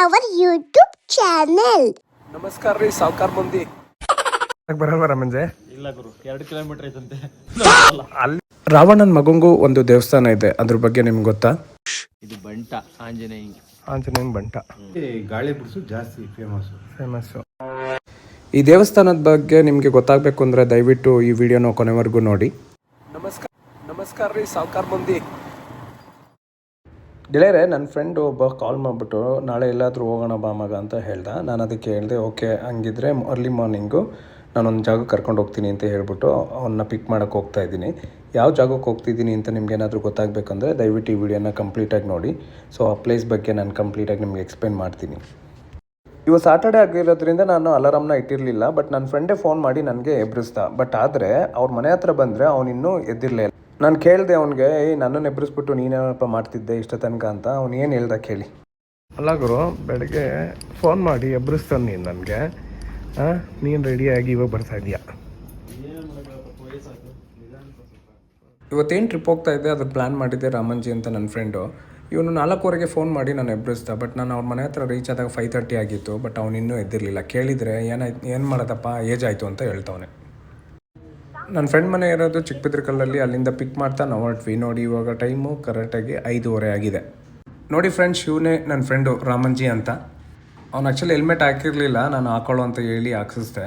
our YouTube channel. ನಮಸ್ಕಾರ ರೀ ಸಾವ್ಕಾರ್ ಮಂದಿ. ಬರಲ್ವರ ಮಂಜೆ ಇಲ್ಲ ಗುರು 2 ಕಿಲೋಮೀಟರ್ ಐತಂತೆ. ಅಲ್ಲಿ ರಾವಣನ ಮಗಂಗೂ ಒಂದು ದೇವಸ್ಥಾನ ಇದೆ, ಅದ್ರ ಬಗ್ಗೆ ನಿಮ್ಗೆ ಗೊತ್ತಾ? ಇದು ಬಂಟ ಆಂಜನೇಯನ್ ಬಂಟ ಗಾಳಿ ಬಿಡಿಸು ಜಾಸ್ತಿ ಫೇಮಸ್ಸು. ಈ ದೇವಸ್ಥಾನದ ಬಗ್ಗೆ ನಿಮಗೆ ಗೊತ್ತಾಗಬೇಕು ಅಂದರೆ ದಯವಿಟ್ಟು ಈ ವಿಡಿಯೋನ ಕೊನೆವರೆಗೂ ನೋಡಿ. ನಮಸ್ಕಾರ ರೀ ಸಾವ್ಕಾರ್ ಮಂದಿ. ಗೆಳೆಯರೆ, ನನ್ನ ಫ್ರೆಂಡು ಒಬ್ಬ ಕಾಲ್ ಮಾಡಿಬಿಟ್ಟು ನಾಳೆ ಎಲ್ಲಾದರೂ ಹೋಗೋಣ ಬಾ ಮಗ ಅಂತ ಹೇಳ್ದೆ. ನಾನು ಅದಕ್ಕೆ ಹೇಳಿದೆ ಓಕೆ, ಹಂಗಿದ್ರೆ ಅರ್ಲಿ ಮಾರ್ನಿಂಗು ನಾನೊಂದು ಜಾಗಕ್ಕೆ ಕರ್ಕೊಂಡು ಹೋಗ್ತೀನಿ ಅಂತ ಹೇಳ್ಬಿಟ್ಟು ಅವನ್ನ ಪಿಕ್ ಮಾಡೋಕ್ಕೆ ಹೋಗ್ತಾ ಇದ್ದೀನಿ. ಯಾವ ಜಾಗಕ್ಕೆ ಹೋಗ್ತಿದ್ದೀನಿ ಅಂತ ನಿಮ್ಗೆ ಏನಾದರೂ ಗೊತ್ತಾಗಬೇಕಂದ್ರೆ ದಯವಿಟ್ಟು ಈ ವಿಡಿಯೋನ ಕಂಪ್ಲೀಟಾಗಿ ನೋಡಿ. ಸೊ ಆ ಪ್ಲೇಸ್ ಬಗ್ಗೆ ನಾನು ಕಂಪ್ಲೀಟಾಗಿ ನಿಮಗೆ ಎಕ್ಸ್ಪ್ಲೇನ್ ಮಾಡ್ತೀನಿ. ಇವತ್ತು ಸಾಟರ್ಡೆ ಆಗಿರೋದ್ರಿಂದ ನಾನು ಅಲಾರಾಮ್ನ ಇಟ್ಟಿರಲಿಲ್ಲ, ಬಟ್ ನನ್ನ ಫ್ರೆಂಡೇ ಫೋನ್ ಮಾಡಿ ನನಗೆ ಎಬ್ಬಿಸ್ದ. ಬಟ್ ಆದರೆ ಅವ್ರ ಮನೆ ಹತ್ರ ಬಂದರೆ ಅವನಿನ್ನೂ ಎದ್ದಿರಲಿಲ್ಲ. ನಾನು ಕೇಳಿದೆ ಅವನಿಗೆ, ನನ್ನನ್ನು ಎಬ್ಬರಿಸ್ಬಿಟ್ಟು ನೀನೇನಪ್ಪ ಮಾಡ್ತಿದ್ದೆ ಇಷ್ಟ ತನಕ ಅಂತ. ಅವ್ನು ಏನು ಹೇಳ್ದ ಕೇಳಿ. ಅಲ್ಲ ಗುರು, ಬೆಳಗ್ಗೆ ಫೋನ್ ಮಾಡಿ ಎಬ್ಬರಿಸ್ತಾನೆ ನೀನು ನನಗೆ, ನೀನು ರೆಡಿಯಾಗಿ ಇವಾಗ ಬರ್ತಾ ಇದೀಯಾ. ಇವತ್ತೇನು ಟ್ರಿಪ್ ಹೋಗ್ತಾ ಇದ್ದೆ ಅದ್ರ ಪ್ಲ್ಯಾನ್ ಮಾಡಿದ್ದೆ ರಾಮಂಜಿ ಅಂತ ನನ್ನ ಫ್ರೆಂಡು. ಇವನು 4:15ಗೆ ಫೋನ್ ಮಾಡಿ ನಾನು ಎಬ್ಬರಿಸ್ದೆ. ಬಟ್ ನಾನು ಅವ್ರ ಮನೆ ಹತ್ರ ರೀಚ್ ಆದಾಗ 5:30 ಆಗಿತ್ತು. ಬಟ್ ಅವನಿನ್ನೂ ಎದ್ದಿರಲಿಲ್ಲ. ಕೇಳಿದರೆ ಏನು ಮಾಡೋದಪ್ಪ, ಏಜ್ ಆಯಿತು ಅಂತ ಹೇಳ್ತವನೆ. ನನ್ನ ಫ್ರೆಂಡ್ ಮನೆ ಇರೋದು ಚಿಕ್ಕಬಿದ್ರಕಲ್ಲಲ್ಲಿ. ಅಲ್ಲಿಂದ ಪಿಕ್ ಮಾಡ್ತಾ ನಾವು ಹೊರಟ್ವಿ. ನೋಡಿ ಇವಾಗ ಟೈಮು ಕರೆಕ್ಟಾಗಿ 5:30 ಆಗಿದೆ. ನೋಡಿ ಫ್ರೆಂಡ್ಸ್, ಇವನೇ ನನ್ನ ಫ್ರೆಂಡು ರಾಮಂಜಿ ಅಂತ. ಅವ್ನು ಆ್ಯಕ್ಚುಲಿ ಹೆಲ್ಮೆಟ್ ಹಾಕಿರಲಿಲ್ಲ, ನಾನು ಹಾಕೊಳ್ಳೋ ಅಂತ ಹೇಳಿ ಹಾಕ್ಸಿಸ್ದೆ.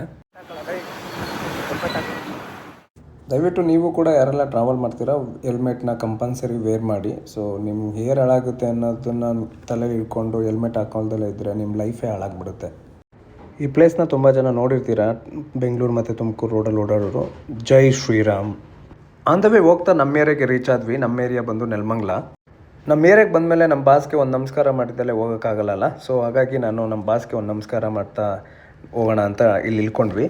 ದಯವಿಟ್ಟು ನೀವು ಕೂಡ ಯಾರೆಲ್ಲ ಟ್ರಾವೆಲ್ ಮಾಡ್ತೀರಾ ಹೆಲ್ಮೆಟ್ನ ಕಂಪಲ್ಸರಿ ವೇರ್ ಮಾಡಿ. ಸೊ ನಿಮ್ಮ ಹೇರ್ ಹಾಳಾಗುತ್ತೆ ಅನ್ನೋದನ್ನು ತಲೆಯಲ್ಲಿ ಇಟ್ಕೊಂಡು ಹೆಲ್ಮೆಟ್ ಹಾಕೊಳ್ದಲ್ಲೇ ಇದ್ದರೆ ನಿಮ್ಮ ಲೈಫೇ ಹಾಳಾಗ್ಬಿಡುತ್ತೆ. ಈ ಪ್ಲೇಸ್ನ ತುಂಬ ಜನ ನೋಡಿರ್ತೀರ, ಬೆಂಗಳೂರು ಮತ್ತು ತುಮಕೂರು ರೋಡಲ್ಲಿ ಓಡಾಡೋರು. ಜೈ ಶ್ರೀರಾಮ್. ಆನ್ ದ ವೇ ಹೋಗ್ತಾ ನಮ್ಮ ಏರಿಯಾಗೆ ರೀಚ್ ಆದ್ವಿ. ನಮ್ಮ ಏರಿಯಾ ಬಂದು ನೆಲಮಂಗಲ. ನಮ್ಮ ಏರಿಯಾಗೆ ಬಂದಮೇಲೆ ನಮ್ಮ ಬಾಸ್ಗೆ ಒಂದು ನಮಸ್ಕಾರ ಮಾಡಿದ್ದಲ್ಲೇ ಹೋಗೋಕ್ಕಾಗಲ್ಲ. ಸೊ ಹಾಗಾಗಿ ನಾನು ನಮ್ಮ ಬಾಸ್ಗೆ ಒಂದು ನಮಸ್ಕಾರ ಮಾಡ್ತಾ ಹೋಗೋಣ ಅಂತ ಇಲ್ಲಿ ಇಳ್ಕೊಂಡ್ವಿ.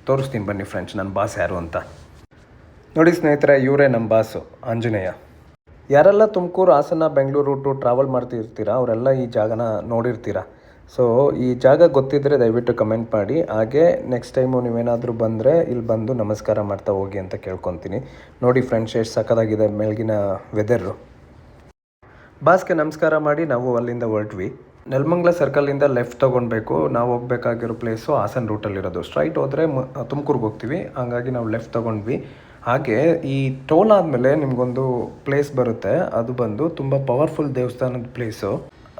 ತೋರಿಸ್ತೀನಿ ಬನ್ನಿ ಫ್ರೆಂಡ್ಸ್ ನನ್ನ ಬಾಸ್ ಯಾರು ಅಂತ. ನೋಡಿ ಸ್ನೇಹಿತರೆ, ಇವರೇ ನಮ್ಮ ಬಾಸು ಆಂಜನೇಯ. ಯಾರೆಲ್ಲ ತುಮಕೂರು, ಹಾಸನ, ಬೆಂಗಳೂರು ರೂಟು ಟ್ರಾವೆಲ್ ಮಾಡ್ತಿರ್ತೀರ ಅವರೆಲ್ಲ ಈ ಜಾಗನ ನೋಡಿರ್ತೀರ. ಸೊ ಈ ಜಾಗ ಗೊತ್ತಿದ್ದರೆ ದಯವಿಟ್ಟು ಕಮೆಂಟ್ ಮಾಡಿ. ಹಾಗೆ ನೆಕ್ಸ್ಟ್ ಟೈಮು ನೀವೇನಾದರೂ ಬಂದರೆ ಇಲ್ಲಿ ಬಂದು ನಮಸ್ಕಾರ ಮಾಡ್ತಾ ಹೋಗಿ ಅಂತ ಕೇಳ್ಕೊತೀನಿ. ನೋಡಿ ಫ್ರೆಂಡ್ಸ್, ಎಷ್ಟು ಸಕ್ಕತ್ತಾಗಿದೆ ಮೇಲ್ಗಿನ ವೆದರು. ಬಾಸ್ಗೆ ನಮಸ್ಕಾರ ಮಾಡಿ ನಾವು ಅಲ್ಲಿಂದ ಹೊರಟ್ವಿ. ನೆಲಮಂಗಲ ಸರ್ಕಲಿಂದ ಲೆಫ್ಟ್ ತೊಗೊಳ್ಬೇಕು. ನಾವು ಹೋಗ್ಬೇಕಾಗಿರೋ ಪ್ಲೇಸು ಹಾಸನ ರೂಟಲ್ಲಿರೋದು. ಸ್ಟ್ರೈಟ್ ಹೋದರೆ ತುಮಕೂರಿಗೆ ಹೋಗ್ತೀವಿ, ಹಾಗಾಗಿ ನಾವು ಲೆಫ್ಟ್ ತೊಗೊಂಡ್ವಿ. ಹಾಗೆ ಈ ಟೋಲ್ ಆದಮೇಲೆ ನಿಮಗೊಂದು ಪ್ಲೇಸ್ ಬರುತ್ತೆ. ಅದು ಬಂದು ತುಂಬ ಪವರ್ಫುಲ್ ದೇವಸ್ಥಾನದ ಪ್ಲೇಸು.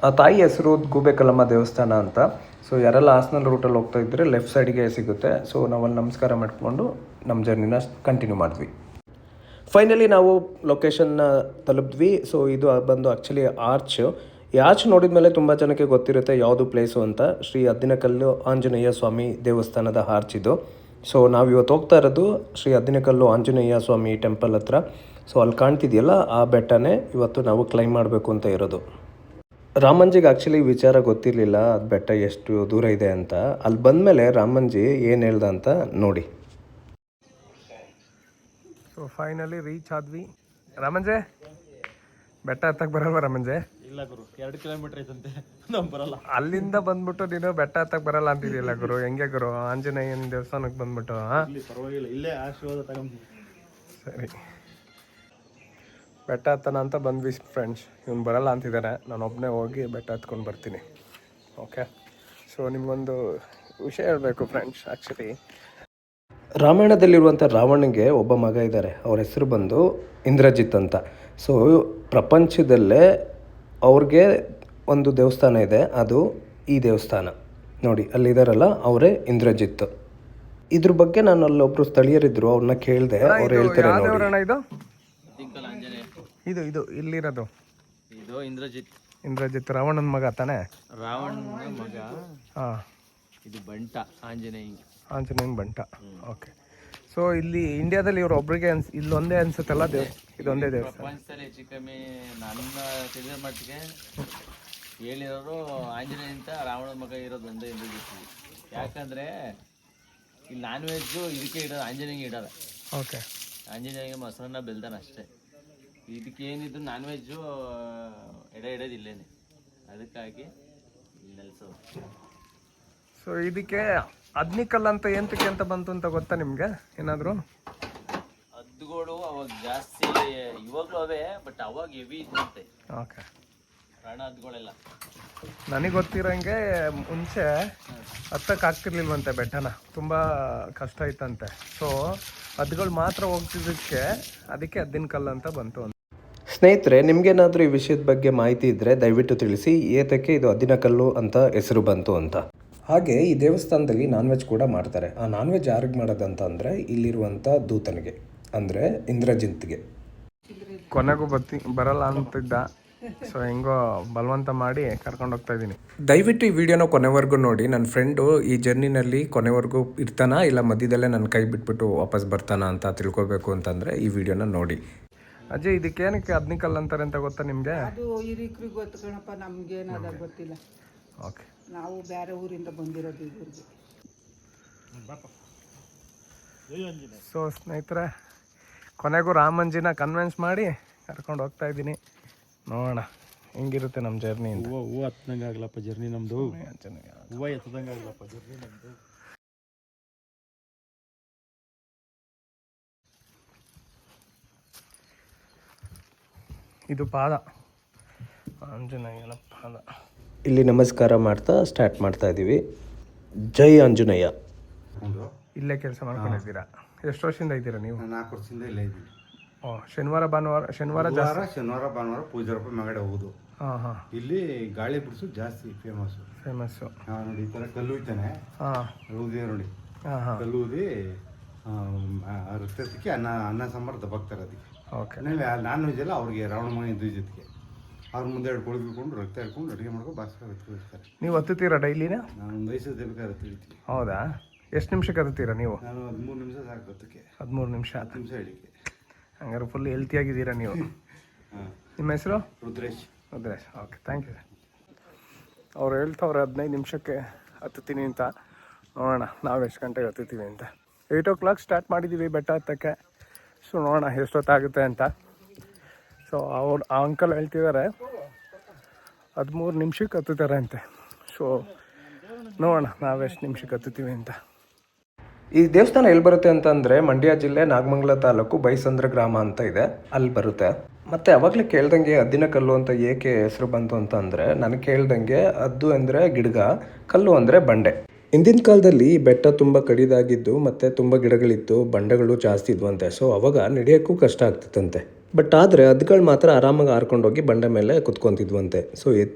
ಆ ತಾಯಿ ಹೆಸರು ಗೂಬೆಕಲ್ಲಮ್ಮ ದೇವಸ್ಥಾನ ಅಂತ. ಸೊ ಯಾರೆಲ್ಲ ಹಾಸನ ರೂಟಲ್ಲಿ ಹೋಗ್ತಾ ಇದ್ದರೆ ಲೆಫ್ಟ್ ಸೈಡಿಗೆ ಸಿಗುತ್ತೆ. ಸೊ ನಾವಲ್ಲಿ ನಮಸ್ಕಾರ ಮಾಡಿಕೊಂಡು ನಮ್ಮ ಜರ್ನಿನ ಕಂಟಿನ್ಯೂ ಮಾಡಿದ್ವಿ. ಫೈನಲಿ ನಾವು ಲೊಕೇಶನ್ನ ತಲುಪಿದ್ವಿ. ಸೊ ಇದು ಬಂದು ಆ್ಯಕ್ಚುಲಿ ಆರ್ಚ್. ಈ ಆರ್ಚ್ ನೋಡಿದ ಮೇಲೆ ತುಂಬ ಜನಕ್ಕೆ ಗೊತ್ತಿರುತ್ತೆ ಯಾವುದು ಪ್ಲೇಸು ಅಂತ. ಶ್ರೀ ಅದ್ದಿನಕಲ್ಲು ಆಂಜನೇಯ ಸ್ವಾಮಿ ದೇವಸ್ಥಾನದ ಆರ್ಚ್ ಇದು. ಸೊ ನಾವು ಇವತ್ತು ಹೋಗ್ತಾ ಇರೋದು ಶ್ರೀ ಅದ್ದಿನಕಲ್ಲು ಆಂಜನೇಯ ಸ್ವಾಮಿ ಟೆಂಪಲ್ ಹತ್ರ. ಸೊ ಅಲ್ಲಿ ಕಾಣ್ತಿದೆಯಲ್ಲ ಆ ಬೆಟ್ಟನೇ ಇವತ್ತು ನಾವು ಕ್ಲೈಮ್ ಮಾಡಬೇಕು ಅಂತ ಇರೋದು. ರಾಮಂಜಿಗೆ ಆ್ಯಕ್ಚುಲಿ ವಿಚಾರ ಗೊತ್ತಿರಲಿಲ್ಲ ಅದು ಬೆಟ್ಟ ಎಷ್ಟು ದೂರ ಇದೆ ಅಂತ. ಅಲ್ಲಿ ಬಂದಮೇಲೆ ರಾಮಂಜಿ ಏನು ಹೇಳ್ದ ಅಂತ ನೋಡಿ. ಸೊ ಫೈನಲಿ ರೀಚ್ ಆದ್ವಿ. ರಾಮಂಜೆ, ಬೆಟ್ಟ ಹತ್ತಕ್ಕೆ ಬರಲ್ವ ರಾಮಂಜೆ? ಇಲ್ಲ ಗುರು 2 ಕಿಲೋಮೀಟರ್ ಐತಂತೆ, ನಾವು ಬರಲ್ಲ. ಅಲ್ಲಿಂದ ಬಂದ್ಬಿಟ್ಟು ನೀನು ಬೆಟ್ಟ ಹತ್ತಕ್ಕೆ ಬರಲ್ಲ ಅಂತಿದೆಯಲ್ಲ ಗುರು, ಹೆಂಗೆ ಗುರು? ಆಂಜನೇಯನ ದೇವಸ್ಥಾನಕ್ಕೆ ಬಂದ್ಬಿಟ್ಟು ಪರವಾಗಿಲ್ಲ, ಇಲ್ಲೇ ಆಶೀರ್ವಾದ ತಗೊಂಡು. ಸರಿ, ಬೆಟ್ಟ ಹತ್ತನ ಅಂತ ಬಂದ್ವಿ ಫ್ರೆಂಡ್ಸ್. ಇವ್ನು ಬರಲ್ಲ ಅಂತಿದ್ದಾನೆ, ನಾನು ಒಬ್ಬನೇ ಹೋಗಿ ಬೆಟ್ಟ ಹತ್ಕೊಂಡು ಬರ್ತೀನಿ. ಓಕೆ, ಸೊ ನಿಮಗೊಂದು ವಿಷಯ ಹೇಳಬೇಕು ಫ್ರೆಂಡ್ಸ್. ಆ್ಯಕ್ಚುಲಿ ರಾಮಾಯಣದಲ್ಲಿರುವಂಥ ರಾವಣನಿಗೆ ಒಬ್ಬ ಮಗ ಇದ್ದಾರೆ. ಅವ್ರ ಹೆಸರು ಬಂದು ಇಂದ್ರಜಿತ್ ಅಂತ. ಸೊ ಪ್ರಪಂಚದಲ್ಲೇ ಅವ್ರಿಗೆ ಒಂದು ದೇವಸ್ಥಾನ ಇದೆ, ಅದು ಈ ದೇವಸ್ಥಾನ. ನೋಡಿ ಅಲ್ಲಿದ್ದಾರಲ್ಲ, ಅವರೇ ಇಂದ್ರಜಿತ್. ಇದ್ರ ಬಗ್ಗೆ ನಾನು ಅಲ್ಲೊಬ್ರು ಸ್ಥಳೀಯರಿದ್ರು, ಅವ್ರನ್ನ ಕೇಳಿದೆ. ಅವ್ರು ಹೇಳ್ತಾರೆ ನೋಡಿ. ಇದು ಇದು ಇಲ್ಲಿರೋದು ಇದು ಇಂದ್ರಜಿತ್ ರಾವಣನ ಮಗ ತಾನೆ? ರಾವಣನ ಮಗ. ಹಾಂ, ಇದು ಬಂಟ ಆಂಜನೇಯನ್ ಬಂಟ. ಓಕೆ, ಸೊ ಇಲ್ಲಿ ಇಂಡಿಯಾದಲ್ಲಿ ಇವರು ಒಬ್ರಿಗೆ ಇಲ್ಲೊಂದೇ ಅನ್ಸುತ್ತಲ್ಲ ಇದೊಂದೇ ದೇವಸ್ಥಾನ. ಪ್ರಪಂಚದಲ್ಲಿ ಹೆಚ್ಚು ಕಮ್ಮಿ ನನ್ನ ತಿಳಿದ ಮಟ್ಟಿಗೆ ಹೇಳಿರೋರು ಆಂಜನೇಯ ಅಂತ ರಾವಣನ ಮಗ ಇರೋದು ಒಂದೇ ಇಂದ್ರಜಿತ್. ಯಾಕಂದರೆ ಇಲ್ಲಿ ನಾನ್ ವೆಜ್ಜು ಇದಕ್ಕೆ ಇಡೋದು, ಆಂಜನೇಯಗೆ ಇಡೋಲ್ಲ. ಓಕೆ, ಆಂಜನೇಯಗೆ ಮೊಸರನ್ನ ಬೆಲ್ದಾನ ಅಷ್ಟೇ. ಇದಕ್ಕೆ ಏನಿದ್ರು ನಾನ್ ವೆಜ್ಜು ಇಡೋದಿಲ್ಲೇನೆ, ಅದಕ್ಕಾಗಿ ನೆಲೆಸೋದು. ಸೊ ಇದಕ್ಕೆ ಅದ್ನಿಕಲ್ ಅಂತ ಎಂತಕ್ಕೆ ಅಂತ ಬಂತು ಅಂತ ಗೊತ್ತಾ ನಿಮಗೆ ಏನಾದರೂ? ಹದ್ದುಗಳು ಅವಾಗ ಜಾಸ್ತಿ, ಇವಾಗಲೂ ಅವೇ, ಬಟ್ ಅವಾಗ ಹೆವಿ ಇದ್ದಂತೆ. ಓಕೆ, ರಣ ಹದ್ಗಳೆಲ್ಲ. ನನಗೆ ಗೊತ್ತಿರೋಂಗೆ ಮುಂಚೆ ಹತ್ತಕ್ಕೆ ಆಗ್ತಿರ್ಲಿಲ್ವಂತೆ ಬೆಟ್ಟನ, ತುಂಬ ಕಷ್ಟ ಇತ್ತಂತೆ. ಸೊ ಹದ್ಗಳು ಮಾತ್ರ ಹೋಗ್ತಿದ್ದಕ್ಕೆ ಅದಕ್ಕೆ ಹದ್ದಿನ ಕಲ್ಲು ಅಂತ ಬಂತು ಅಂತ. ಸ್ನೇಹಿತರೆ, ನಿಮಗೇನಾದರೂ ಈ ವಿಷಯದ ಬಗ್ಗೆ ಮಾಹಿತಿ ಇದ್ದರೆ ದಯವಿಟ್ಟು ತಿಳಿಸಿ, ಏತಕ್ಕೆ ಇದು ಹದ್ದಿನ ಕಲ್ಲು ಅಂತ ಹೆಸರು ಬಂತು ಅಂತ. ಹಾಗೆ ಈ ದೇವಸ್ಥಾನದಲ್ಲಿ ನಾನ್ ವೆಜ್ ಕೂಡ ಮಾಡ್ತಾರೆ. ಆ ನಾನ್ ವೆಜ್ ಯಾರಿಗೆ ಮಾಡೋದಂತ ಅಂದರೆ ಇಲ್ಲಿರುವಂಥ ದೂತನಿಗೆ, ಅಂದರೆ ಇಂದ್ರಜಿತ್ಗೆ. ಕೊನೆಗೂ ಬರಲ್ಲ ಅಂತಿದ್ದ, ಸೊ ಹೆಂಗೋ ಬಲವಂತ ಮಾಡಿ ಕರ್ಕೊಂಡು ಹೋಗ್ತಾ ಇದ್ದೀನಿ. ದಯವಿಟ್ಟು ಈ ವಿಡಿಯೋನ ಕೊನೆವರೆಗೂ ನೋಡಿ. ನನ್ನ ಫ್ರೆಂಡು ಈ ಜರ್ನಿನಲ್ಲಿ ಕೊನೆವರೆಗೂ ಇರ್ತಾನಾ ಇಲ್ಲ ಮಧ್ಯದಲ್ಲೇ ನನ್ನ ಕೈ ಬಿಟ್ಬಿಟ್ಟು ವಾಪಸ್ ಬರ್ತಾನಾ ಅಂತ ತಿಳ್ಕೊಬೇಕು ಅಂತಂದರೆ ಈ ವಿಡಿಯೋನ ನೋಡಿ. ಅಜ್ಜಿ, ಇದಕ್ಕೇನಕ್ಕೆ ಹದ್ನಿಕಲ್ ಅಂತಾರೆ ಅಂತ ಗೊತ್ತಾ ನಿಮಗೆ? ಅದು ಹಿರಿಕರಿಗೆ ಗೊತ್ತು ಕಣಪ್ಪ, ನಮ್ಗೇನಾದ ಗೊತ್ತಿಲ್ಲ. ಓಕೆ, ನಾವು ಬೇರೆ ಊರಿಂದ ಬಂದಿರೋದು ಈ ಊರಿಗೆ. ಸೊ ಸ್ನೇಹಿತರೆ, ಕೊನೆಗೂ ರಾಮಂಜಿನ ಕನ್ವಿನ್ಸ್ ಮಾಡಿ ಕರ್ಕೊಂಡು ಹೋಗ್ತಾ ಇದ್ದೀನಿ. ನೋಡೋಣ ಹೆಂಗಿರುತ್ತೆ ನಮ್ಮ ಜರ್ನಿ. ಹೂವು ಹತ್ತದಂಗೆ ಆಗ್ಲಪ್ಪ ಜರ್ನಿ ನಮ್ಮದು. ಹೂವು ಎತ್ತದಂಗೆ ಆಗ್ಲಪ್ಪ ಜರ್ನಿ ನಮ್ಮದು. ಇದು ಪಾದ, ಆಂಜನೇಯನ ಪಾದ. ಇಲ್ಲಿ ನಮಸ್ಕಾರ ಮಾಡ್ತಾ ಸ್ಟಾರ್ಟ್ ಮಾಡ್ತಾ ಇದ್ದೀವಿ. ಜೈ ಆಂಜನೇಯ. ಇಲ್ಲೇ ಕೆಲಸ ಮಾಡ್ಕೊಂಡಿದ್ದೀರಾ? ಎಷ್ಟು ವರ್ಷದಿಂದ ಇದ್ದೀರಾ ನೀವು? 4 ವರ್ಷದಿಂದ ಇಲ್ಲೇ ಇದ್ದೀವಿ. ಓ, ಶನಿವಾರ ಶನಿವಾರ ಭಾನುವಾರ ಪೂಜೆ ರೂಪಾಯಿ ಮಗಡೆ ಹೋಗುದು. ಇಲ್ಲಿ ಗಾಳಿ ಬಿಡಿಸು ಜಾಸ್ತಿ ಫೇಮಸ್ಸು. ನೋಡಿ, ಈ ಥರ ಕಲ್ಲು ಇದ್ದಾನೆ, ಊದಿ ನೋಡಿ, ಕಲ್ಲು ಊದಿ ರಕ್ತಕ್ಕೆ ಅನ್ನ ಸಾಂಬಾರು ದಬ್ಬಾಕ್ತಾರೆ. ಅದಕ್ಕೆ ನಾನ್ ವೆಜ್ ಎಲ್ಲ ಅವ್ರಿಗೆ ರಾವಣ ಮನೆ ಇದ್ದು ಜೊತೆಗೆ ಅವ್ರ ಮುಂದೆ 2 ಕೋಳಿ ಬಿಟ್ಕೊಂಡು ರಕ್ತ ಹಿಡ್ಕೊಂಡು ಅಡುಗೆ ಮಾಡ್ಕೊಂಡು ಬಾಸ್ತಾರೆ. ನೀವು ಹತ್ತುತ್ತೀರಾ ಡೈಲಿನ? ನಾನು ಒಂದು 5 ಬೇಕಾದ್ರೆ ಹತ್ತಿರ್ತೀವಿ. ಹೌದಾ? ಎಷ್ಟು ನಿಮಿಷಕ್ಕೆ ಹತ್ತುತ್ತೀರಾ ನೀವು? ನಾನು 13 ನಿಮಿಷ ಸಾಕು ಹತ್ತಕ್ಕೆ. 13 ನಿಮಿಷ? 10 ನಿಮಿಷ ಹೇಳಿಕೆ. ಹಂಗಾರೆ ಫುಲ್ ಹೆಲ್ತಿಯಾಗಿದ್ದೀರಾ ನೀವು. ನಿಮ್ಮ ಹೆಸರು? ರುದ್ರೇಶ್. Okay, thank you. ಅವ್ರು ಹೇಳ್ತವ್ರೆ 15 ನಿಮಿಷಕ್ಕೆ ಹತ್ತುತ್ತೀನಿ ಅಂತ. ನೋಡೋಣ ನಾವು ಎಷ್ಟು ಗಂಟೆಗೆ ಹತ್ತುತ್ತೀವಿ ಅಂತ. 8 o'clock ಸ್ಟಾರ್ಟ್ ಮಾಡಿದ್ದೀವಿ ಬೆಟ್ಟ ಹತ್ತಕ್ಕೆ. ಸೊ ನೋಡೋಣ ಎಷ್ಟೊತ್ತಾಗುತ್ತೆ ಅಂತ. ಸೊ ಆ ಅಂಕಲ್ ಹೇಳ್ತಿದ್ದಾರೆ 13 ನಿಮಿಷಕ್ಕೆ ಹತ್ತುತ್ತಾರೆ ಅಂತೆ. ಸೊ ನೋಡೋಣ ನಾವು ಎಷ್ಟು ನಿಮಿಷಕ್ಕೆ ಹತ್ತುತ್ತೀವಿ ಅಂತ. ಈ ದೇವಸ್ಥಾನ ಎಲ್ಲಿ ಬರುತ್ತೆ ಅಂತಂದರೆ ಮಂಡ್ಯ ಜಿಲ್ಲೆ ನಾಗಮಂಗಲ ತಾಲೂಕು ಬೈಸಂದ್ರ ಗ್ರಾಮ ಅಂತ ಇದೆ, ಅಲ್ಲಿ ಬರುತ್ತೆ. ಮತ್ತು ಅವಾಗಲೇ ಕೇಳ್ದಂಗೆ ಹದ್ದಿನ ಕಲ್ಲು ಅಂತ ಏಕೆ ಹೆಸರು ಬಂತು ಅಂತ ಅಂದರೆ, ನನಗೆ ಕೇಳ್ದಂಗೆ ಹದ್ದು ಅಂದರೆ ಗಿಡಗ, ಕಲ್ಲು ಅಂದರೆ ಬಂಡೆ. ಹಿಂದಿನ ಕಾಲದಲ್ಲಿ ಈ ಬೆಟ್ಟ ತುಂಬ ಕಡಿದಾಗಿದ್ದು ಮತ್ತು ತುಂಬ ಗಿಡಗಳಿತ್ತು, ಬಂಡೆಗಳು ಜಾಸ್ತಿ ಇದ್ವಂತೆ. ಸೊ ಅವಾಗ ನಡೆಯೋಕ್ಕೂ ಕಷ್ಟ ಆಗ್ತಿತ್ತಂತೆ. ಬಟ್ ಆದರೆ ಹದ್ದುಗಳು ಮಾತ್ರ ಆರಾಮಾಗಿ ಹಾರ್ಕೊಂಡೋಗಿ ಬಂಡೆ ಮೇಲೆ ಕುತ್ಕೊತಿದ್ವಂತೆ. ಸೊ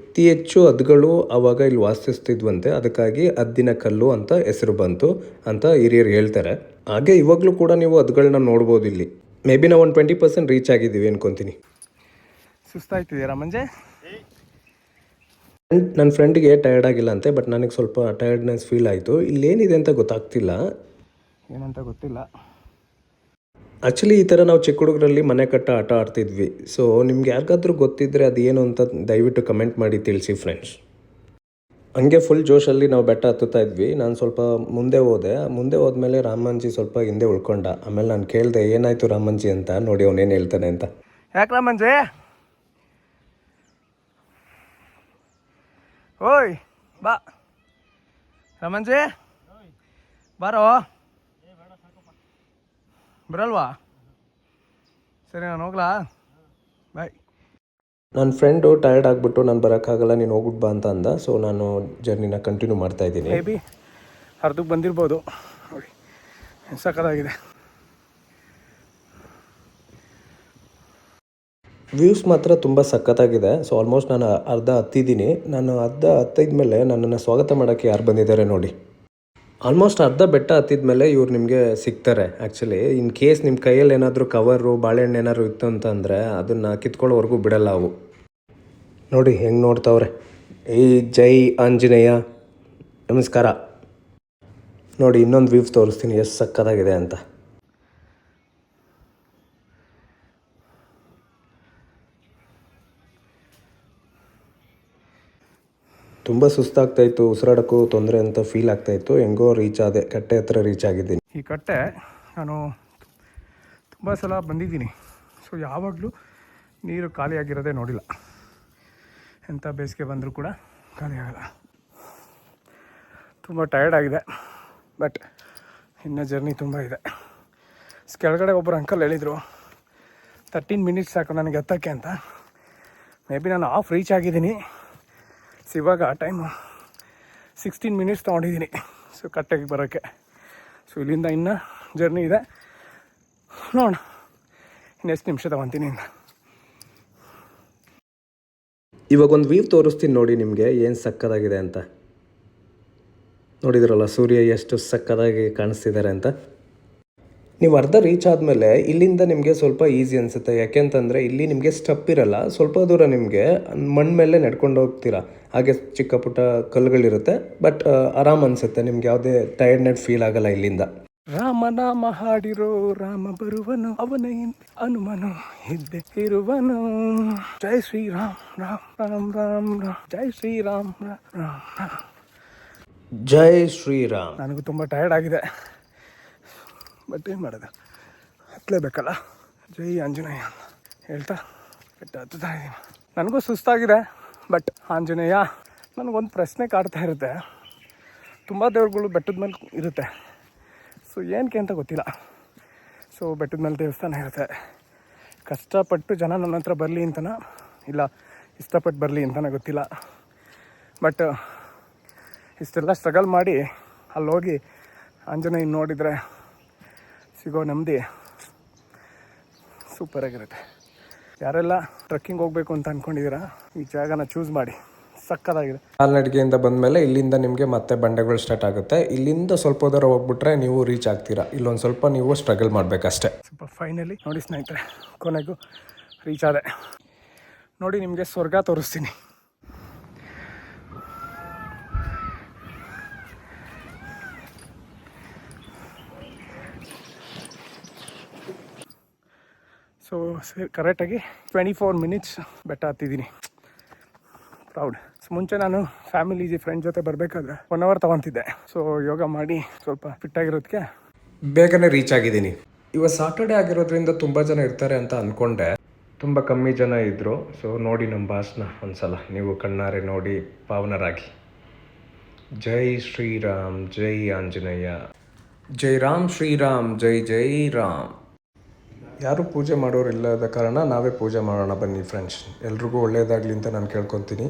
ಹೆಚ್ಚು ಹದ್ದುಗಳು ಆವಾಗ ಇಲ್ಲಿ ವಾಸಿಸ್ತಿದ್ವಂತೆ. ಅದಕ್ಕಾಗಿ ಹದ್ದಿನ ಕಲ್ಲು ಅಂತ ಹೆಸರು ಬಂತು ಅಂತ ಹಿರಿಯರು ಹೇಳ್ತಾರೆ. ಹಾಗೆ ಇವಾಗಲೂ ಕೂಡ ನೀವು ಹದ್ದುಗಳನ್ನ ನೋಡ್ಬೋದು ಇಲ್ಲಿ. ಮೇ ಬಿ ನಾವು ಒಂದು 20% ರೀಚ್ ಆಗಿದ್ದೀವಿ ಅನ್ಕೊತೀನಿ. ಸುಸ್ತಾಯ್ತಿದ್ದೀರಾ ಮಂಜೆ? ನನ್ನ ಫ್ರೆಂಡಿಗೆ ಟಯರ್ಡ್ ಆಗಿಲ್ಲ ಅಂತೆ, ಬಟ್ ನನಗೆ ಸ್ವಲ್ಪ ಟಯರ್ಡ್ನೆಸ್ ಫೀಲ್ ಆಯಿತು. ಇಲ್ಲೇನಿದೆ ಅಂತ ಗೊತ್ತಾಗ್ತಿಲ್ಲ, ಏನಂತ ಗೊತ್ತಿಲ್ಲ. ಆ್ಯಕ್ಚುಲಿ ಈ ಥರ ನಾವು ಚಿಕ್ಕ ಹುಡುಗರಲ್ಲಿ ಮನೆ ಕಟ್ಟ ಆಟ ಆಡ್ತಿದ್ವಿ. ಸೊ ನಿಮ್ಗೆ ಯಾರಿಗಾದ್ರೂ ಗೊತ್ತಿದ್ದರೆ ಅದೇನು ಅಂತ ದಯವಿಟ್ಟು ಕಮೆಂಟ್ ಮಾಡಿ ತಿಳಿಸಿ ಫ್ರೆಂಡ್ಸ್. ಹಂಗೆ ಫುಲ್ ಜೋಶಲ್ಲಿ ನಾವು ಬೆಟ್ಟ ಹತ್ತುತ್ತಾ ಇದ್ವಿ. ನಾನು ಸ್ವಲ್ಪ ಮುಂದೆ ಹೋದ್ಮೇಲೆ ರಾಮಂಜಿ ಸ್ವಲ್ಪ ಹಿಂದೆ ಉಳ್ಕೊಂಡ. ಆಮೇಲೆ ನಾನು ಕೇಳಿದೆ ಏನಾಯಿತು ರಾಮಂಜಿ ಅಂತ. ನೋಡಿ ಅವನೇನು ಹೇಳ್ತಾನೆ ಅಂತ. ಯಾಕೆ ರಾಮಂಜಿ? ಓಯ್ ಬಾ ರಾಮಂಜಿ, ಬಾರೋ. ಬರಲ್ವಾ? ಸರಿ, ನಾನು ಹೋಗ್ಲಾ? ಬಾಯ್. ನನ್ನ ಫ್ರೆಂಡು ಟಯರ್ಡ್ ಆಗಿಬಿಟ್ಟು ನಾನು ಬರೋಕ್ಕಾಗಲ್ಲ, ನೀನು ಹೋಗ್ಬಿಟ್ಟು ಬಾ ಅಂತ ಅಂದ. ಸೊ ನಾನು ಜರ್ನಿನ ಕಂಟಿನ್ಯೂ ಮಾಡ್ತಾ ಇದ್ದೀನಿ. ಮೇ ಬಿ ಅರ್ಧಕ್ಕೆ ಬಂದಿರ್ಬೋದು. ನೋಡಿ ಸಕ್ಕತ್ತಾಗಿದೆ. ವ್ಯೂಸ್ ಮಾತ್ರ ತುಂಬ ಸಖತ್ತಾಗಿದೆ. ಸೊ ಆಲ್ಮೋಸ್ಟ್ ನಾನು ಅರ್ಧ ಹತ್ತಿದ್ದೀನಿ. ನಾನು ಅರ್ಧ ಹತ್ತಿದ್ಮೇಲೆ ನನ್ನನ್ನು ಸ್ವಾಗತ ಮಾಡೋಕ್ಕೆ ಯಾರು ಬಂದಿದ್ದಾರೆ ನೋಡಿ. ಆಲ್ಮೋಸ್ಟ್ ಅರ್ಧ ಬೆಟ್ಟ ಹತ್ತಿದ್ಮೇಲೆ ಇವ್ರು ನಿಮಗೆ ಸಿಗ್ತಾರೆ. ಆ್ಯಕ್ಚುಲಿ ಇನ್ ಕೇಸ್ ನಿಮ್ಮ ಕೈಯಲ್ಲಿ ಏನಾದರೂ ಕವರು ಬಾಳೆಹಣ್ಣು ಏನಾದ್ರು ಇತ್ತು ಅಂತಂದರೆ ಅದನ್ನು ಕಿತ್ಕೊಳ್ಳೋವರೆಗೂ ಬಿಡಲ್ಲ ಅವು. ನೋಡಿ ಹೆಂಗೆ ನೋಡ್ತಾವ್ರೆ. ಜೈ ಆಂಜನೇಯ, ನಮಸ್ಕಾರ. ನೋಡಿ ಇನ್ನೊಂದು ವ್ಯೂಸ್ ತೋರಿಸ್ತೀನಿ ಎಷ್ಟು ಸಕ್ಕತ್ತಾಗಿದೆ ಅಂತ. ತುಂಬ ಸುಸ್ತಾಗ್ತಾಯಿತ್ತು, ಉಸಿರಾಡೋಕ್ಕೂ ತೊಂದರೆ ಅಂತ ಫೀಲ್ ಆಗ್ತಾಯಿತ್ತು. ಹೆಂಗೋ ರೀಚ್ ಆದೆ, ಕಟ್ಟೆ ಹತ್ರ ರೀಚ್ ಆಗಿದ್ದೀನಿ. ಈ ಕಟ್ಟೆ ನಾನು ತುಂಬ ಸಲ ಬಂದಿದ್ದೀನಿ. ಸೊ ಯಾವಾಗಲೂ ನೀರು ಖಾಲಿಯಾಗಿರೋದೇ ನೋಡಿಲ್ಲ. ಎಂಥ ಬೇಸಿಗೆ ಬಂದರೂ ಕೂಡ ಖಾಲಿ ಆಗಲ್ಲ. ತುಂಬ ಟಯರ್ಡ್ ಆಗಿದೆ, ಬಟ್ ಇನ್ನೂ ಜರ್ನಿ ತುಂಬ ಇದೆ. ಕೆಳಗಡೆ ಒಬ್ಬರು ಅಂಕಲ್ ಹೇಳಿದರು 13 ಮಿನಿಟ್ಸ್ ಸಾಕು ನನಗೆ ಎತ್ತಕ್ಕೆ ಅಂತ. ಮೇ ಬಿ ನಾನು ಆಫ್ ರೀಚ್ ಆಗಿದ್ದೀನಿ. ಸೊ ಇವಾಗ ಟೈಮು 16 ಮಿನಿಟ್ಸ್ ತೊಗೊಂಡಿದ್ದೀನಿ ಸೊ ಕರೆಕ್ಟಾಗಿ ಬರೋಕ್ಕೆ. ಸೊ ಇಲ್ಲಿಂದ ಇನ್ನೂ ಜರ್ನಿ ಇದೆ, ನೋಡೋಣ ಇನ್ನೆಷ್ಟು ನಿಮಿಷ ತೊಗೊತೀನಿ ಇನ್ನು. ಇವಾಗ ಒಂದು ವ್ಯೂ ತೋರಿಸ್ತೀನಿ ನೋಡಿ ನಿಮಗೆ ಏನು ಸಕ್ಕತ್ತಾಗಿದೆ ಅಂತ. ನೋಡಿದ್ರಲ್ಲ ಸೂರ್ಯ ಎಷ್ಟು ಸಕ್ಕತ್ತಾಗಿ ಕಾಣಿಸ್ತಿದ್ದಾರೆ ಅಂತ. ನೀವು ಅರ್ಧ ರೀಚ್ ಆದಮೇಲೆ ಇಲ್ಲಿಂದ ನಿಮಗೆ ಸ್ವಲ್ಪ ಈಸಿ ಅನಿಸುತ್ತೆ. ಯಾಕೆಂತಂದರೆ ಇಲ್ಲಿ ನಿಮಗೆ ಸ್ಟೆಪ್ ಇರಲ್ಲ, ಸ್ವಲ್ಪ ದೂರ ನಿಮಗೆ ಮಣ್ಣು ಮೇಲೆ ನಡ್ಕೊಂಡು ಹೋಗ್ತೀರಾ. ಹಾಗೆ ಚಿಕ್ಕ ಪುಟ್ಟ ಕಲ್ಲುಗಳಿರುತ್ತೆ, ಬಟ್ ಆರಾಮ್ ಅನಿಸುತ್ತೆ, ನಿಮ್ಗೆ ಯಾವುದೇ ಟೈರ್ಡ್ನೆಸ್ ಫೀಲ್ ಆಗಲ್ಲ ಇಲ್ಲಿಂದ. ರಾಮನಾಮ ಹಾಡಿರೋ ರಾಮ ಬರುವನು, ಅವನ ಹಿಂದೆ ಹನುಮನು ಇದ್ದೆ ಇರುವನು. ಜೈ ಶ್ರೀರಾಮ್ ರಾಮ್ ರಾಮ್ ರಾಮ್ ರಾಮ್, ಜೈ ಶ್ರೀರಾಮ್ ರಾಮ್ ರಾಮ್ ರಾಮ್, ಜೈ ಶ್ರೀರಾಮ್. ನನಗೂ ತುಂಬ ಟಯರ್ಡ್ ಆಗಿದೆ, ಬಟ್ ಏನು ಮಾಡೋದು, ಹತ್ತಲೇಬೇಕಲ್ಲ. ಜೈ ಆಂಜನೇಯ ಅಂತ ಹೇಳ್ತಾ ಹತ್ತುತ್ತಾ ಇದ್ದೀನಿ. ನನಗೂ ಸುಸ್ತಾಗಿದೆ, ಬಟ್ ಆಂಜನೇಯ ನನಗೊಂದು ಪ್ರಶ್ನೆ ಕಾಡ್ತಾ ಇರುತ್ತೆ. ತುಂಬ ದೇವ್ರುಗಳು ಬೆಟ್ಟದ ಮೇಲೆ ಇರುತ್ತೆ, ಸೊ ಏನಕ್ಕೆ ಅಂತ ಗೊತ್ತಿಲ್ಲ. ಸೊ ಬೆಟ್ಟದ ಮೇಲೆ ದೇವಸ್ಥಾನ ಇರುತ್ತೆ, ಕಷ್ಟಪಟ್ಟು ಜನ ನನ್ನ ಹತ್ರ ಬರಲಿ ಅಂತನ ಇಲ್ಲ ಇಷ್ಟಪಟ್ಟು ಬರಲಿ ಅಂತಲೇ ಗೊತ್ತಿಲ್ಲ. ಬಟ್ ಇಷ್ಟೆಲ್ಲ ಸ್ಟ್ರಗಲ್ ಮಾಡಿ ಅಲ್ಲೋಗಿ ಆಂಜನೇಯ ನೋಡಿದರೆ ಸಿಗೋ ನೆಮ್ಮದಿ ಸೂಪರಾಗಿರುತ್ತೆ. ಯಾರೆಲ್ಲ ಟ್ರೆಕ್ಕಿಂಗ್ ಹೋಗಬೇಕು ಅಂತ ಅಂದ್ಕೊಂಡಿದ್ದೀರಾ, ಈ ಜಾಗನ ಚೂಸ್ ಮಾಡಿ, ಸಕ್ಕತ್ತಾಗಿದೆ. ಕಾಲ್ನಡಿಗೆಯಿಂದ ಬಂದಮೇಲೆ ಇಲ್ಲಿಂದ ನಿಮಗೆ ಮತ್ತೆ ಬಂಡೆಗಳು ಸ್ಟಾರ್ಟ್ ಆಗುತ್ತೆ. ಇಲ್ಲಿಂದ ಸ್ವಲ್ಪ ದೂರ ಹೋಗ್ಬಿಟ್ರೆ ನೀವು ರೀಚ್ ಆಗ್ತೀರಾ. ಇಲ್ಲೊಂದು ಸ್ವಲ್ಪ ನೀವು ಸ್ಟ್ರಗಲ್ ಮಾಡಬೇಕಷ್ಟೇ. ಸ್ವಲ್ಪ ಫೈನಲಿ ನೋಡಿ ಸ್ನೇಹಿತರೆ, ಕೊನೆಗೂ ರೀಚ್ ಆದೆ. ನೋಡಿ ನಿಮಗೆ ಸ್ವರ್ಗ ತೋರಿಸ್ತೀನಿ. ಸೊ ಕರೆಕ್ಟಾಗಿ 24 ಮಿನಿಟ್ಸ್ ಬೆಟ್ಟ ಹತ್ತಿದ್ದೀನಿ. ಪ್ರೌಡ್. ಸೊ ಮುಂಚೆ ನಾನು ಫ್ಯಾಮಿಲಿ ಫ್ರೆಂಡ್ ಜೊತೆ ಬರಬೇಕಾದ್ರೆ 1 ಅವರ್ ತೊಗೊತಿದ್ದೆ. ಸೊ ಯೋಗ ಮಾಡಿ ಸ್ವಲ್ಪ ಫಿಟ್ಟಾಗಿರೋದಕ್ಕೆ ಬೇಗನೆ ರೀಚ್ ಆಗಿದ್ದೀನಿ. ಇವಾಗ ಸಾಟರ್ಡೆ ಆಗಿರೋದ್ರಿಂದ ತುಂಬ ಜನ ಇರ್ತಾರೆ ಅಂತ ಅಂದ್ಕೊಂಡೆ, ತುಂಬ ಕಮ್ಮಿ ಜನ ಇದ್ದರು. ಸೊ ನೋಡಿ ನಮ್ಮ ಭಾಷಣ ಒಂದ್ಸಲ ನೀವು ಕಣ್ಣಾರೆ ನೋಡಿ ಪಾವನರಾಗಿ. ಜೈ ಶ್ರೀರಾಮ್, ಜೈ ಆಂಜನೇಯ, ಜೈ ರಾಮ್ ಶ್ರೀರಾಮ್, ಜೈ ಜೈ ರಾಮ್. ಯಾರೂ ಪೂಜೆ ಮಾಡೋರು ಇಲ್ಲದ ಕಾರಣ ನಾವೇ ಪೂಜೆ ಮಾಡೋಣ ಬನ್ನಿ ಫ್ರೆಂಡ್ಸ್. ಎಲ್ರಿಗೂ ಒಳ್ಳೆಯದಾಗಲಿ ಅಂತ ನಾನು ಕೇಳ್ಕೊತೀನಿ.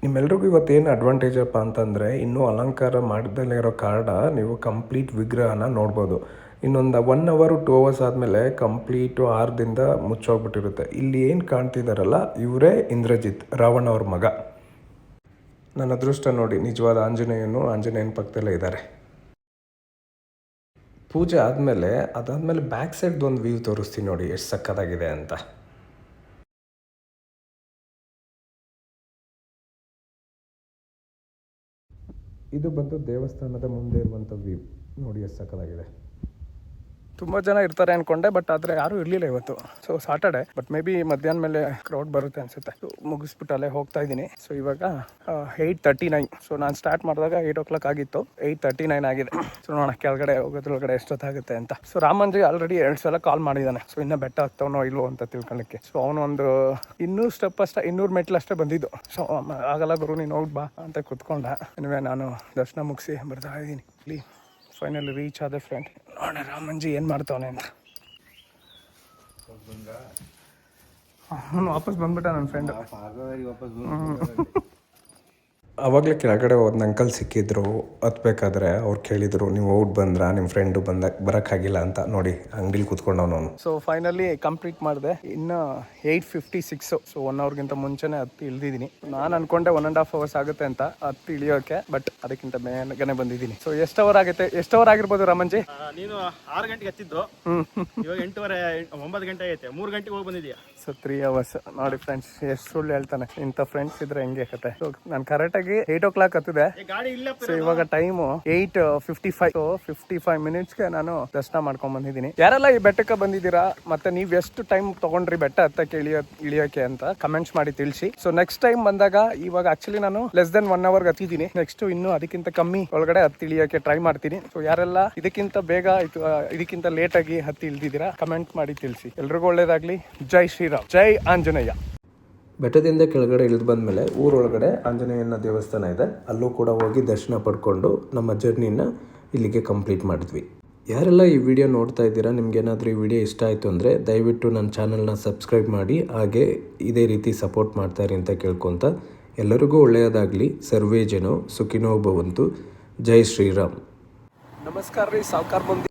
ನಿಮ್ಮೆಲ್ರಿಗೂ ಇವತ್ತೇನು ಅಡ್ವಾಂಟೇಜ್ ಅಪ್ಪ ಅಂತಂದರೆ, ಇನ್ನೂ ಅಲಂಕಾರ ಮಾಡ್ದಲೇ ಇರೋ ಕಾರಣ ನೀವು ಕಂಪ್ಲೀಟ್ ವಿಗ್ರಹನ ನೋಡ್ಬೋದು. ಇನ್ನೊಂದು 1 ಅವರ್ 2 ಅವರ್ಸ್ ಆದಮೇಲೆ ಕಂಪ್ಲೀಟು ಆರದಿಂದ ಮುಚ್ಚೋಗ್ಬಿಟ್ಟಿರುತ್ತೆ. ಇಲ್ಲಿ ಏನು ಕಾಣ್ತಿದ್ದಾರಲ್ಲ ಇವರೇ ಇಂದ್ರಜಿತ್, ರಾವಣ ಅವ್ರ ಮಗ. ನನ್ನ ಅದೃಷ್ಟ ನೋಡಿ, ನಿಜವಾದ ಆಂಜನೇಯನ ಪಕ್ಕದಲ್ಲೇ ಇದ್ದಾರೆ. ಪೂಜೆ ಅದಾದಮೇಲೆ ಬ್ಯಾಕ್ ಸೈಡ್ದು ಒಂದು ವ್ಯೂ ತೋರಿಸ್ತೀನಿ ನೋಡಿ ಎಷ್ಟು ಸಕ್ಕತ್ತಾಗಿದೆ ಅಂತ. ಇದು ಬಂದು ದೇವಸ್ಥಾನದ ಮುಂದೆ ಇರುವಂಥ ವ್ಯೂ ನೋಡಿ ಎಷ್ಟು ಸಕ್ಕತ್ತಾಗಿದೆ. ತುಂಬ ಜನ ಇರ್ತಾರೆ ಅಂದ್ಕೊಂಡೆ, ಬಟ್ ಆದರೆ ಯಾರೂ ಇರಲಿಲ್ಲ ಇವತ್ತು. So Saturday, but may be ಮಧ್ಯಾಹ್ನ ಮೇಲೆ ಕ್ರೌಡ್ ಬರುತ್ತೆ ಅನಿಸುತ್ತೆ. ಮುಗಿಸ್ಬಿಟ್ಟು ಅಲ್ಲೇ ಹೋಗ್ತಾ ಇದ್ದೀನಿ. ಸೊ ಇವಾಗ 8:39. ಸೊ ನಾನು ಸ್ಟಾರ್ಟ್ ಮಾಡಿದಾಗ 8 o'clock ಆಗಿತ್ತು, 8:39 ಆಗಿದೆ. ಸೊ ನೋಡೋಣ ಕೆಳಗಡೆ ಹೋಗೋದ್ರೊಳಗಡೆ ಎಷ್ಟೊತ್ತಾಗುತ್ತೆ ಅಂತ. ಸೊ ರಾಮಂಜಿ ಆಲ್ರೆಡಿ 2 ಸಲ ಕಾಲ್ ಮಾಡಿದ್ದಾನೆ. ಸೊ ಇನ್ನೂ ಬೆಟ್ಟ ಹತ್ತವನೋ ಇಲ್ವೋ ಅಂತ ತಿಳ್ಕೊಳ್ಳಿಕ್ಕೆ. ಸೊ ಅವನು ಒಂದು 200 ಸ್ಟೆಪ್ ಅಷ್ಟೇ, 200 ಮೆಟ್ಲು ಅಷ್ಟೇ ಬಂದಿದ್ದು. ಸೊ ಆಗಲ್ಲ ಗುರು ನೀನು ಹೋಗಿ ಬಾ ಅಂತ ಕುತ್ಕೊಂಡ. ಇನ್ವೇ ನಾನು ದರ್ಶನ ಮುಗಿಸಿ ಬರ್ತಾ ಇದ್ದೀನಿ. ಇಲ್ಲಿ ಫೈನಲಿ ರೀಚ್ ಆದ ಫ್ರೆಂಡ್. ನೋಡೋಣ ರಾಮಂಜಿ ಏನು ಮಾಡ್ತಾವನೆ ಅಂತ. ಅವನು ವಾಪಸ್ ಬಂದ್ಬಿಟ್ಟ ನನ್ನ ಫ್ರೆಂಡ್. ಆವಾಗಲೇ ಕೆಳಗಡೆ ಒಂದು ಅಂಕಲ್ ಸಿಕ್ಕಿದ್ರು ಹತ್ಬೇಕಾದ್ರೆ. ಅವ್ರು ಕೇಳಿದರು, ನೀವು ಔಟ್ ಬಂದ್ರಾ, ನಿಮ್ಮ ಫ್ರೆಂಡು ಬರೋಕ್ಕಾಗಿಲ್ಲ ಅಂತ. ನೋಡಿ ಅಂಗಡಿಲಿ ಕೂತ್ಕೊಂಡವನು ಅವನು. ಸೊ ಫೈನಲಿ ಕಂಪ್ಲೀಟ್ ಮಾಡಿದೆ. ಇನ್ನು 8:56. ಸೊ 1 ಅವರ್ಗಿಂತ ಮುಂಚೆನೇ ಹತ್ತಿ ಇಳಿದಿದ್ದೀನಿ. ನಾನು ಅನ್ಕೊಂಡೆ 1.5 hours ಆಗುತ್ತೆ ಅಂತ ಹತ್ತಿ ಇಳಿಯೋಕೆ, ಬಟ್ ಅದಕ್ಕಿಂತ ಬೇಗನೆ ಬಂದಿದ್ದೀನಿ. ಸೊ ಎಷ್ಟು ಅವರ್ ಆಗಿರ್ಬೋದು ರಾಮಂಜಿ? ನೀನು 6 ಗಂಟೆಗೆ ಹತ್ತಿದ್ದು, ಇವಾಗ 8:30 9 ಗಂಟೆ ಆಗೈತೆ. 3 ಗಂಟೆಗೆ ಹೋಗಿ ಬಂದಿದ್ಯಾ. So 3 hours. ನೋಡಿ ಫ್ರೆಂಡ್ಸ್ ಎಷ್ಟು ಸುಳ್ಳು ಹೇಳ್ತಾನೆ. ಇಂಥ ಫ್ರೆಂಡ್ಸ್ ಇದ್ರೆ ಹೆಂಗೆ ಕತೆ. ಸೊ ನಾನು ಕರೆಕ್ಟಾಗಿ 8 o'clock ಹತ್ತಿದೆ. ಸೊ ಇವಾಗ ಟೈಮು 8:55. ಸೊ 55 ಮಿನಿಟ್ಸ್ಗೆ ನಾನು ದರ್ಶನ ಮಾಡ್ಕೊಂಡ್ ಬಂದಿದ್ದೀನಿ. ಯಾರೆಲ್ಲ ಈ ಬೆಟ್ಟಕ್ಕೆ ಬಂದಿದ್ದೀರಾ, ಮತ್ತೆ ನೀವು ಎಷ್ಟು ಟೈಮ್ ತಗೊಂಡ್ರಿ ಬೆಟ್ಟ ಹತ್ತಕ್ಕೆ ಇಳಿಯೋಕೆ ಅಂತ ಕಮೆಂಟ್ಸ್ ಮಾಡಿ ತಿಳಿಸಿ. ಸೊ ನೆಕ್ಸ್ಟ್ ಟೈಮ್ ಬಂದಾಗ, ಇವಾಗ ಆಕ್ಚುಲಿ ನಾನು ಲೆಸ್ ದೆನ್ 1 hour ಹತ್ತಿದ್ದೀನಿ. ನೆಕ್ಸ್ಟ್ ಇನ್ನು ಅದಕ್ಕಿಂತ ಕಮ್ಮಿ ಒಳಗಡೆ ಹತ್ತಿ ಇಳಿಯೋಕೆ ಟ್ರೈ ಮಾಡ್ತೀನಿ. ಸೊ ಯಾರೆಲ್ಲ ಇದಕ್ಕಿಂತ ಬೇಗ ಇದಕ್ಕಿಂತ ಲೇಟ್ ಆಗಿ ಹತ್ತಿ ಇಳಿದಿದ್ದೀರಾ ಕಮೆಂಟ್ ಮಾಡಿ ತಿಳಿಸಿ. ಎಲ್ರಿಗೂ ಒಳ್ಳೇದಾಗ್ಲಿ. ಜೈ ಶ್ರೀರಾಮ್, ಜೈ ಆಂಜನೇಯ. ಬೆಟ್ಟದಿಂದ ಕೆಳಗಡೆ ಇಳಿದು ಬಂದಮೇಲೆ ಊರೊಳಗಡೆ ಆಂಜನೇಯನ ದೇವಸ್ಥಾನ ಇದೆ. ಅಲ್ಲೂ ಕೂಡ ಹೋಗಿ ದರ್ಶನ ಪಡ್ಕೊಂಡು ನಮ್ಮ ಜರ್ನಿನ ಇಲ್ಲಿಗೆ ಕಂಪ್ಲೀಟ್ ಮಾಡಿದ್ವಿ. ಯಾರೆಲ್ಲ ಈ ವಿಡಿಯೋ ನೋಡ್ತಾ ಇದ್ದೀರಾ, ನಿಮ್ಗೇನಾದರೂ ಈ ವಿಡಿಯೋ ಇಷ್ಟ ಆಯಿತು ಅಂದರೆ ದಯವಿಟ್ಟು ನನ್ನ ಚಾನಲ್ನ ಸಬ್ಸ್ಕ್ರೈಬ್ ಮಾಡಿ, ಹಾಗೆ ಇದೇ ರೀತಿ ಸಪೋರ್ಟ್ ಮಾಡ್ತಾಯಿರಿ ಅಂತ ಕೇಳ್ಕೊತ ಎಲ್ಲರಿಗೂ ಒಳ್ಳೆಯದಾಗಲಿ. ಸರ್ವೇ ಜನೋ ಸುಖಿನೋ ಭವಂತು. ಜೈ ಶ್ರೀರಾಮ್. ನಮಸ್ಕಾರ ರೀ ಸಾವ್ಕಾರ ಮಂದಿ.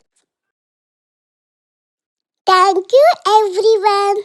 Thank you, everyone.